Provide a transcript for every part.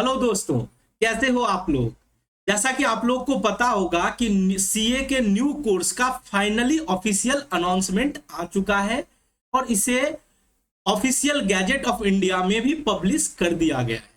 Hello दोस्तों, कैसे हो आप लोग। जैसा कि आप लोग को पता होगा कि सीए के न्यू कोर्स का फाइनली ऑफिशियल अनाउंसमेंट आ चुका है और इसे ऑफिशियल गैजेट ऑफ इंडिया में भी पब्लिश कर दिया गया है।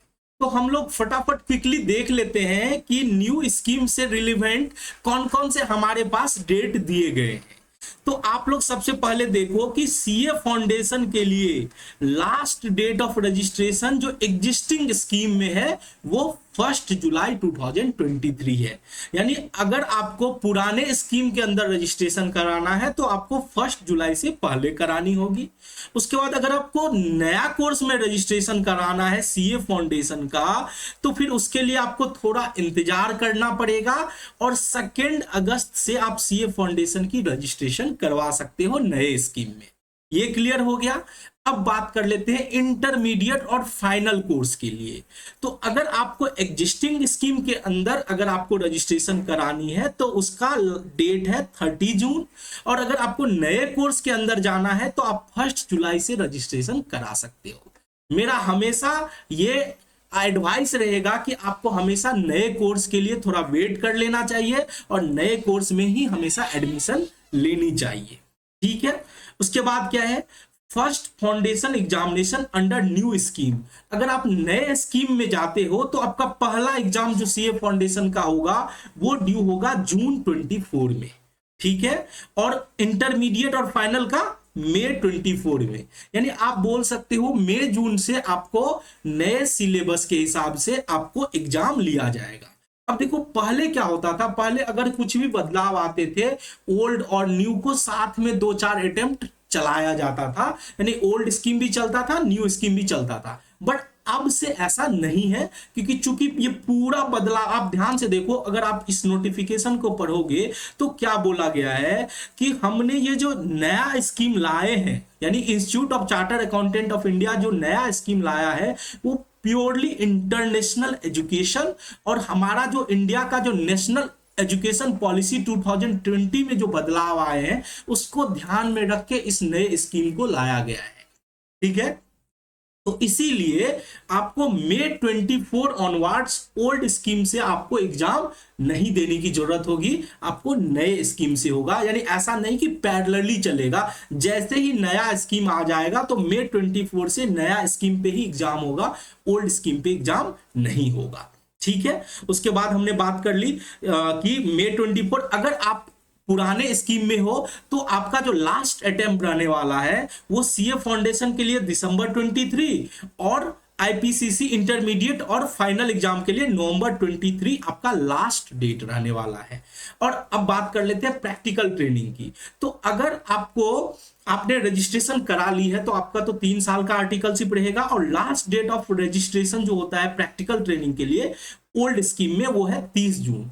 तो हम लोग फटाफट क्विकली देख लेते हैं कि न्यू स्कीम से रिलेवेंट कौन कौन से हमारे पास डेट दिए गए हैं। तो आप लोग सबसे पहले देखो कि सीए फाउंडेशन के लिए लास्ट डेट ऑफ रजिस्ट्रेशन जो एग्जिस्टिंग स्कीम में है वो 1 जुलाई 2023 है। यानी अगर आपको पुराने स्कीम के अंदर रजिस्ट्रेशन कराना है तो आपको 1 जुलाई से पहले करानी होगी। उसके बाद अगर आपको नया कोर्स में रजिस्ट्रेशन कराना है सीए फाउंडेशन का तो फिर उसके लिए आपको थोड़ा इंतजार करना पड़ेगा और 2 अगस्त से आप सीए फाउंडेशन की रजिस्ट्रेशन करवा सकते हो नए स्कीम में। ये क्लियर हो गया। अब बात कर लेते हैं इंटरमीडिएट और फाइनल कोर्स के लिए। तो अगर आपको एग्जिस्टिंग स्कीम के अंदर अगर आपको रजिस्ट्रेशन करानी है तो उसका डेट है 30 जून और अगर आपको नए कोर्स के अंदर जाना है तो आप 1 जुलाई से रजिस्ट्रेशन करा सकते हो। मेरा हमेशा ये एडवाइस रहेगा कि आपको हमेशा नए कोर्स के लिए थोड़ा वेट कर लेना चाहिए और नए कोर्स में ही हमेशा एडमिशन लेनी चाहिए। ठीक है। उसके बाद क्या है, first foundation examination under new scheme. अगर आप नए स्कीम में जाते हो तो आपका पहला एग्जाम जो सीए फाउंडेशन का होगा वो ड्यू होगा जून 24 में। ठीक है। और इंटरमीडिएट और फाइनल का मई 24 में। यानी आप बोल सकते हो मई जून से आपको नए सिलेबस के हिसाब से आपको एग्जाम लिया जाएगा। अब देखो पहले क्या होता था, पहले अगर कुछ भी बदलाव आते थे ओल्ड और न्यू को साथ में 2-4 अटेम्प्ट चलाया जाता था। यानी ओल्ड स्कीम भी चलता था, न्यू स्कीम भी चलता था। बट अब से ऐसा नहीं है क्योंकि चूंकि ये पूरा बदलाव आप ध्यान से देखो, अगर आप इस नोटिफिकेशन को पढ़ोगे तो क्या बोला गया है कि हमने ये जो नया स्कीम लाए हैं यानी institute of chartered accountant of India जो नया स्कीम लाया है वो प्योरली इंटरनेशनल एजुकेशन और हमारा जो इंडिया का जो नेशनल एजुकेशन पॉलिसी 2020 में जो बदलाव आए हैं उसको ध्यान में रख के इस नए स्कीम को लाया गया है। ठीक है। तो इसीलिए आपको मई 24 ऑनवर्ड्स ओल्ड स्कीम से आपको एग्जाम नहीं देने की जरूरत होगी, आपको नए स्कीम से होगा। यानी ऐसा नहीं कि पैरेलली चलेगा, जैसे ही नया स्कीम आ जाएगा तो मई 24 से नया स्कीम पे ही एग्जाम होगा, ओल्ड स्कीम पे एग्जाम नहीं होगा। ठीक है। उसके बाद हमने बात कर ली कि मई 24 अगर आप पुराने स्कीम में हो तो आपका जो लास्ट अटेम्प्ट रहने वाला है वो सीए फाउंडेशन के लिए दिसंबर 23 और आईपीसीसी इंटरमीडिएट और फाइनल एग्जाम के लिए नवंबर 23 आपका लास्ट डेट रहने वाला है। और अब बात कर लेते हैं प्रैक्टिकल ट्रेनिंग की। तो अगर आपने रजिस्ट्रेशन करा ली है तो आपका तो 3 साल का आर्टिकलशिप रहेगा और लास्ट डेट ऑफ रजिस्ट्रेशन जो होता है प्रैक्टिकल ट्रेनिंग के लिए ओल्ड स्कीम में वो है 30 जून।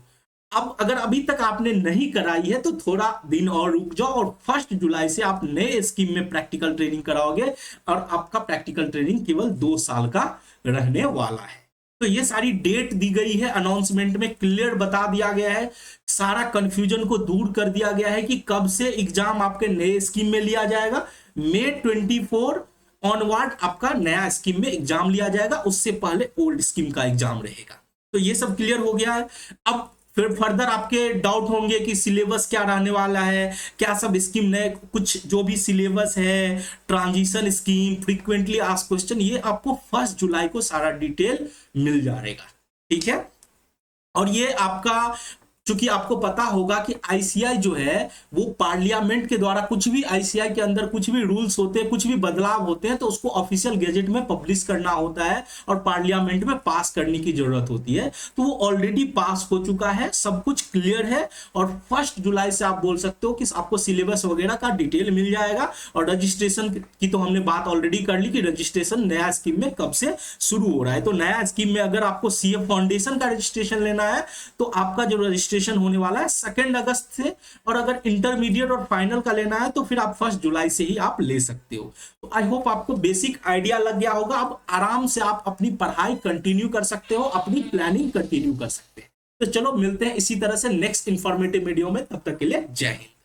अब अगर अभी तक आपने नहीं कराई है तो थोड़ा दिन और रुक जाओ और 1 जुलाई से आप नए स्कीम में प्रैक्टिकल ट्रेनिंग कराओगे और आपका प्रैक्टिकल ट्रेनिंग केवल 2 साल का रहने वाला है। तो ये सारी डेट दी गई है, अनाउंसमेंट में क्लियर बता दिया गया है, सारा कंफ्यूजन को दूर कर दिया गया है कि कब से एग्जाम आपके नए स्कीम में लिया जाएगा। मई 24 ऑनवर्ड आपका नया स्कीम में एग्जाम लिया जाएगा, उससे पहले ओल्ड स्कीम का एग्जाम रहेगा। तो ये सब क्लियर हो गया है। अब फिर फर्दर आपके डाउट होंगे कि सिलेबस क्या रहने वाला है, क्या सब स्कीम नए कुछ जो भी सिलेबस है, transition scheme, frequently asked question, ये आपको 1 जुलाई को सारा डिटेल मिल जाएगा। ठीक है। और ये आपका चूंकि आपको पता होगा कि आईसीआई जो है वो पार्लियामेंट के द्वारा कुछ भी आईसीआई के अंदर कुछ भी रूल्स होते हैं, कुछ भी बदलाव होते हैं तो उसको ऑफिशियल गैजेट में पब्लिश करना होता है और पार्लियामेंट में पास करने की जरूरत होती है। तो वो ऑलरेडी पास हो चुका है, सब कुछ क्लियर है और 1 जुलाई से आप बोल सकते हो कि आपको सिलेबस वगैरह का डिटेल मिल जाएगा। और रजिस्ट्रेशन की तो हमने बात ऑलरेडी कर ली कि रजिस्ट्रेशन नया स्कीम में कब से शुरू हो रहा है। तो नया स्कीम में अगर आपको सीए फाउंडेशन का रजिस्ट्रेशन लेना है तो आपका जो रजिस्ट्रेशन होने वाला है 2 अगस्त से, और अगर इंटरमीडिएट और फाइनल का लेना है तो फिर आप 1 जुलाई से ही आप ले सकते हो। तो आई होप आपको बेसिक आइडिया लग गया होगा। अब आराम से आप अपनी पढ़ाई कंटिन्यू कर सकते हो, अपनी प्लानिंग कंटिन्यू कर सकते हैं। तो चलो मिलते हैं इसी तरह से नेक्स्ट इंफॉर्मेटिव वीडियो में, तब तक के लिए जय हिंद।